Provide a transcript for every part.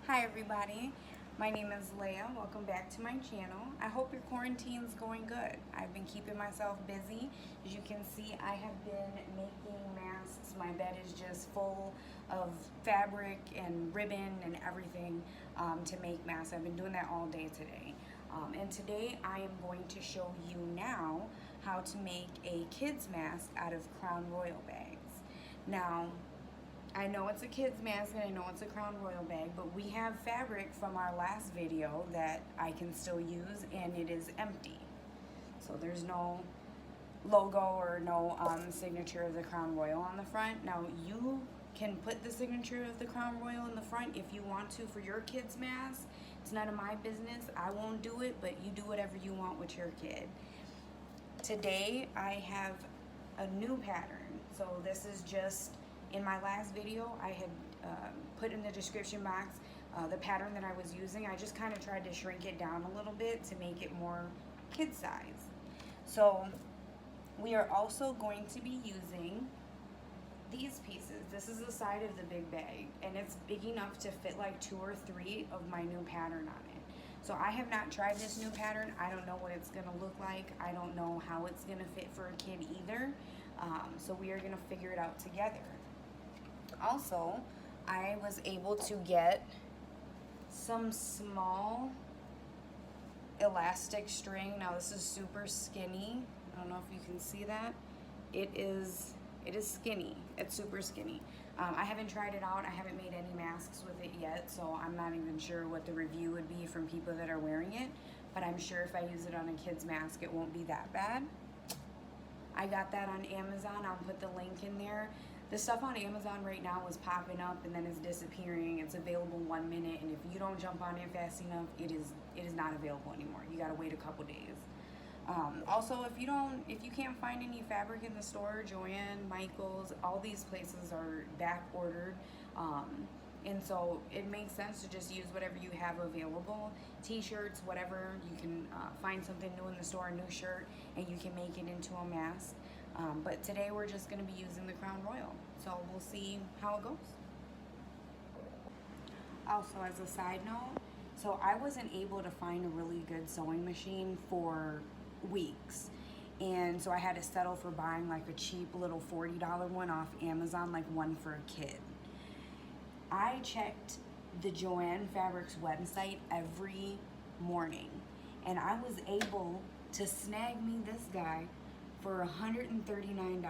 Hi everybody, my name is Leah. Welcome back to my channel. I hope your quarantine's going good. I've been keeping myself busy. As you can see, I have been making masks. My bed is just full of fabric and ribbon and everything to make masks. I've been doing that all day today. And today I am going to show you now how to make a kid's mask out of Crown Royal bags. Now, I know it's a kid's mask and I know it's a Crown Royal bag, but we have fabric from our last video that I can still use and it is empty. So there's no logo or no signature of the Crown Royal on the front. Now you can put the signature of the Crown Royal in the front if you want to for your kid's mask. It's none of my business. I won't do it, but you do whatever you want with your kid. Today I have a new pattern. So this is just, in my last video, I had put in the description box the pattern that I was using. I just kind of tried to shrink it down a little bit to make it more kid size. So we are also going to be using these pieces. This is the side of the big bag, and it's big enough to fit like 2 or 3 of my new pattern on it. So I have not tried this new pattern. I don't know what it's gonna look like. I don't know how it's gonna fit for a kid either. So we are gonna figure it out together. Also, I was able to get some small elastic string. Now this is super skinny. I don't know if you can see that. It is skinny. It's super skinny. I haven't tried it out. I haven't made any masks with it yet, so I'm not even sure what the review would be from people that are wearing it, but I'm sure if I use it on a kid's mask, it won't be that bad. I got that on Amazon. I'll put the link in there. The stuff on Amazon right now is popping up and then it's disappearing. It's available 1 minute, and if you don't jump on it fast enough, it is not available anymore. You gotta wait a couple days. Also, if you can't find any fabric in the store, Joann, Michaels, all these places are back ordered. And so it makes sense to just use whatever you have available. T-shirts, whatever, you can find something new in the store, a new shirt, and you can make it into a mask. But today we're just gonna be using the Crown Royal. So we'll see how it goes. Also, as a side note, so I wasn't able to find a really good sewing machine for weeks. And so I had to settle for buying like a cheap little $40 one off Amazon, like one for a kid. I checked the Joann Fabrics website every morning, and I was able to snag me this guy for $139.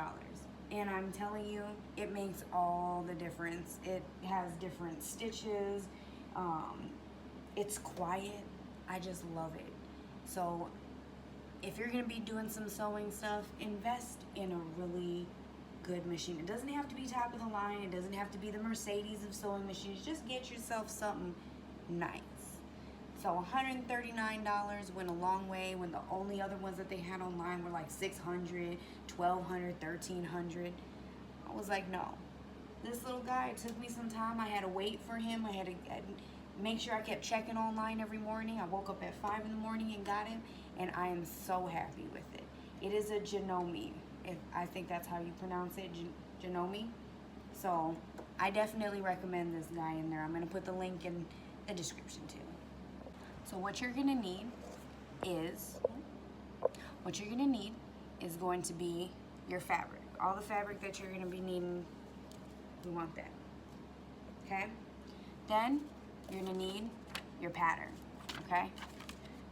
And I'm telling you, it makes all the difference. It has different stitches. It's quiet. I just love it. So if you're gonna be doing some sewing stuff, invest in a really good machine. It doesn't have to be top of the line. It doesn't have to be the Mercedes of sewing machines. Just get yourself something nice. So $139 went a long way when the only other ones that they had online were like $600, $1,200, $1,300. I was like, no. This little guy, it took me some time. I had to wait for him. I had to make sure I kept checking online every morning. I woke up at 5 in the morning and got him, and I am so happy with it. It is a Janome. I think that's how you pronounce it, Janome. So I definitely recommend this guy in there. I'm gonna put the link in the description too. So what you're gonna need is going to be your fabric. All the fabric that you're gonna be needing, we want that, okay? Then you're gonna need your pattern, okay?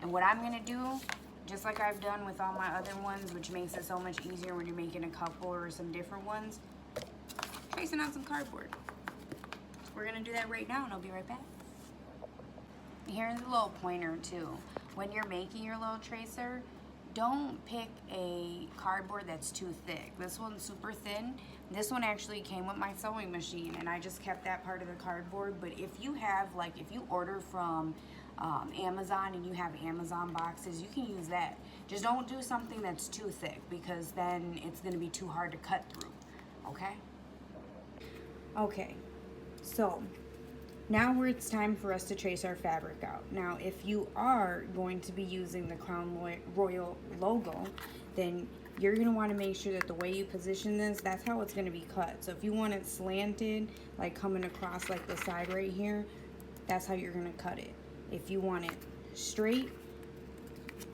And what I'm gonna do, just like I've done with all my other ones, which makes it so much easier when you're making a couple or some different ones, tracing on some cardboard. We're gonna do that right now and I'll be right back. Here's a little pointer too. When you're making your little tracer, don't pick a cardboard that's too thick. This one's super thin. This one actually came with my sewing machine and I just kept that part of the cardboard. But if you have, like, if you order from Amazon and you have Amazon boxes, you can use that. Just don't do something that's too thick because then it's gonna be too hard to cut through, okay? Okay, so now it's time for us to trace our fabric out. Now, if you are going to be using the Crown Royal logo, then you're gonna wanna make sure that the way you position this, that's how it's gonna be cut. So if you want it slanted, like coming across like the side right here, that's how you're gonna cut it. If you want it straight,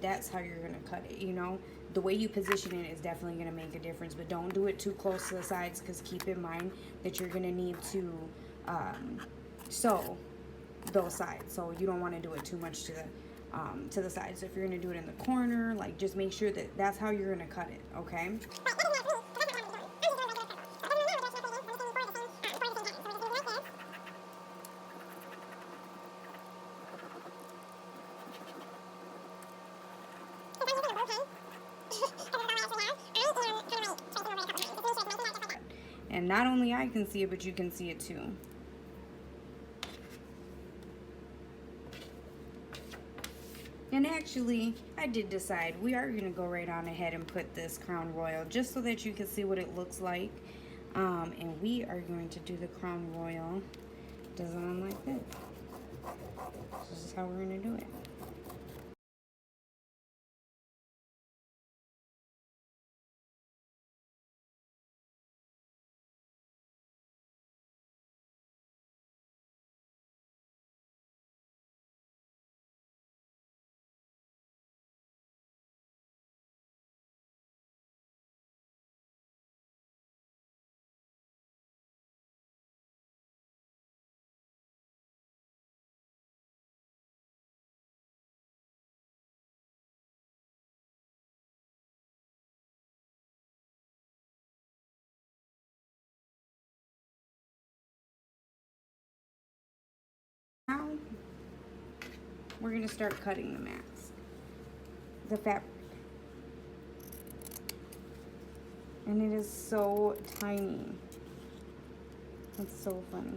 that's how you're gonna cut it, you know. The way you position it is definitely gonna make a difference, but don't do it too close to the sides, because keep in mind that you're gonna need to sew those sides, so you don't want to do it too much to the sides. So if you're gonna do it in the corner, like, just make sure that that's how you're gonna cut it, okay? And not only I can see it, but you can see it too. And actually, I did decide we are going to go right on ahead and put this Crown Royal, just so that you can see what it looks like. And we are going to do the Crown Royal design like this. This is how we're going to do it. Now, we're going to start cutting the mask, the fabric. And it is so tiny. It's so funny.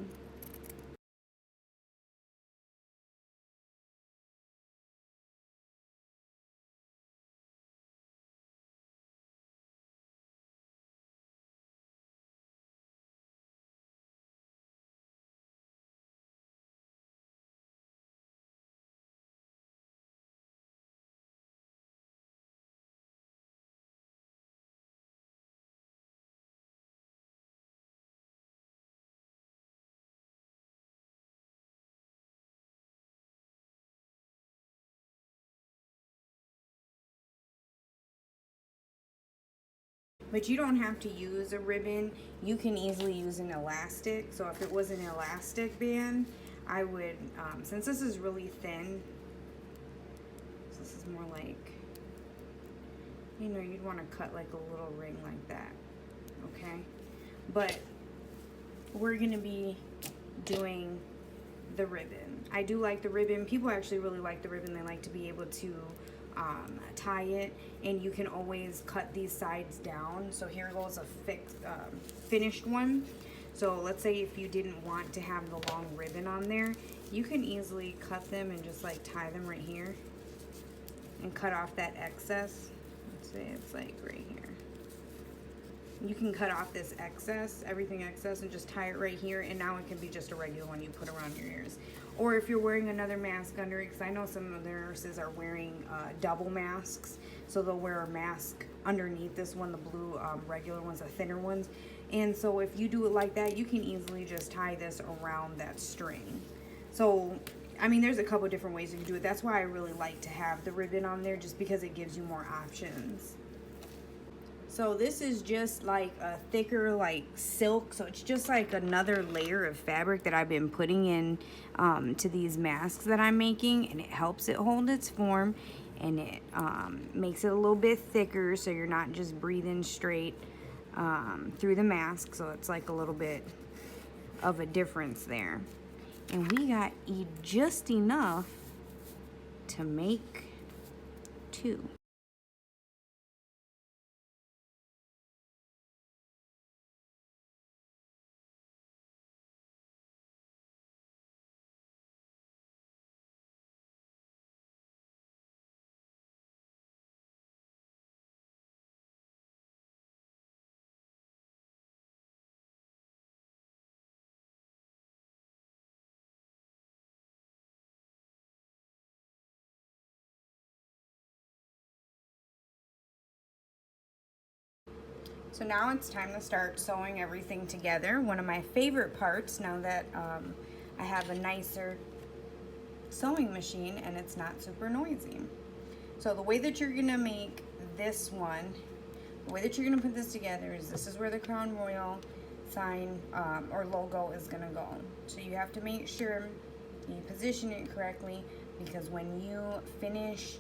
But you don't have to use a ribbon. You can easily use an elastic. So if it was an elastic band, I would, since this is really thin, so this is more like, you know, you'd want to cut like a little ring like that, okay? But we're gonna be doing the ribbon. I do like the ribbon. People actually really like the ribbon. They like to be able to tie it, and you can always cut these sides down. So here goes a finished one. So let's say if you didn't want to have the long ribbon on there, you can easily cut them and just like tie them right here and cut off that excess. Let's say it's like right here. You can cut off this excess, everything excess, and just tie it right here, and now it can be just a regular one you put around your ears. Or if you're wearing another mask under it, because I know some of the nurses are wearing double masks, so they'll wear a mask underneath this one, the blue regular ones, the thinner ones. And so if you do it like that, you can easily just tie this around that string. So, I mean, there's a couple different ways you can do it. That's why I really like to have the ribbon on there, just because it gives you more options. So this is just like a thicker like silk, so it's just like another layer of fabric that I've been putting in to these masks that I'm making, and it helps it hold its form, and it makes it a little bit thicker, so you're not just breathing straight through the mask. So it's like a little bit of a difference there. And we got just enough to make 2. So now it's time to start sewing everything together. One of my favorite parts, now that I have a nicer sewing machine and it's not super noisy. So the way that you're gonna make this one, the way that you're gonna put this together is this is where the Crown Royal sign or logo is gonna go. So you have to make sure you position it correctly, because when you finish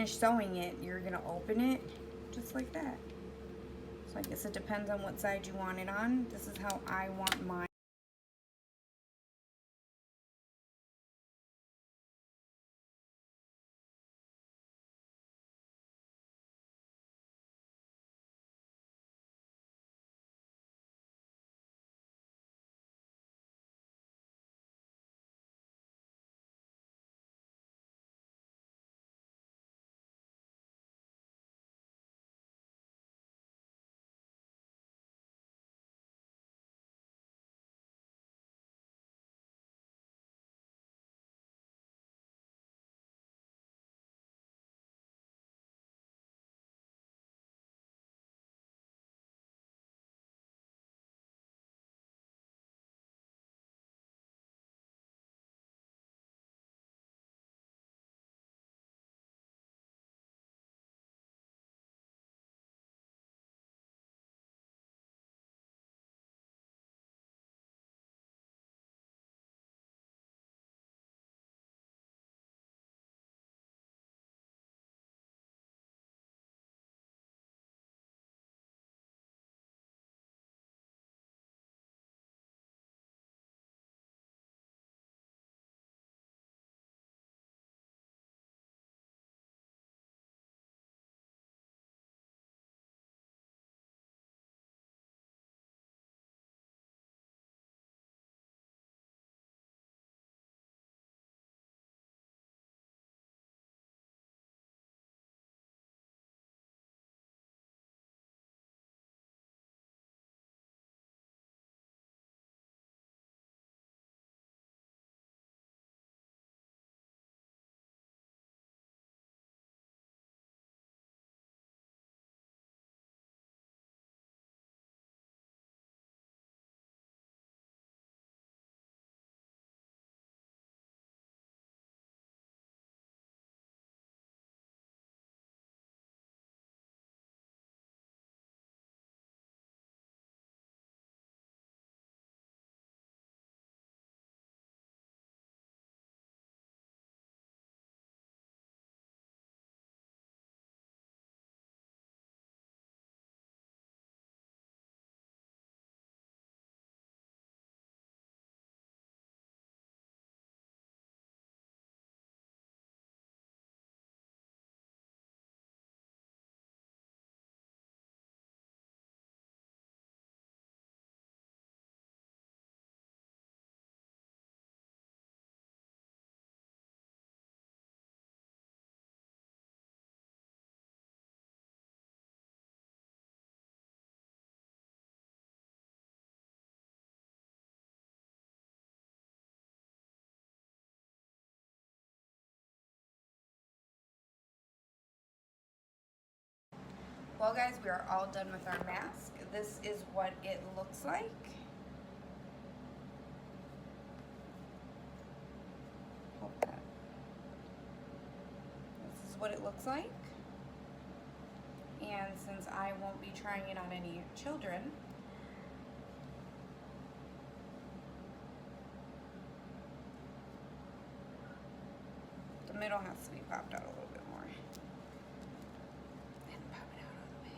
sewing it, you're gonna open it just like that. So I guess it depends on what side you want it on. This is how I want mine. Well guys, we are all done with our mask. This is what it looks like. This is what it looks like. And since I won't be trying it on any children, the middle has to be popped out a little bit more. And pop it out all the way.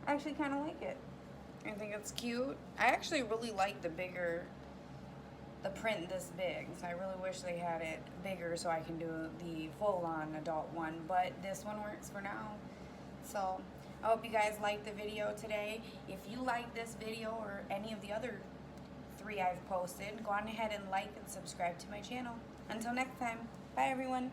I actually kind of like it. I think it's cute. I actually really like the print this big, so I really wish they had it bigger so I can do the full-on adult one, but this one works for now. So I hope you guys liked the video today. If you like this video or any of the other 3 I've posted, go on ahead and like and subscribe to my channel. Until next time, bye everyone.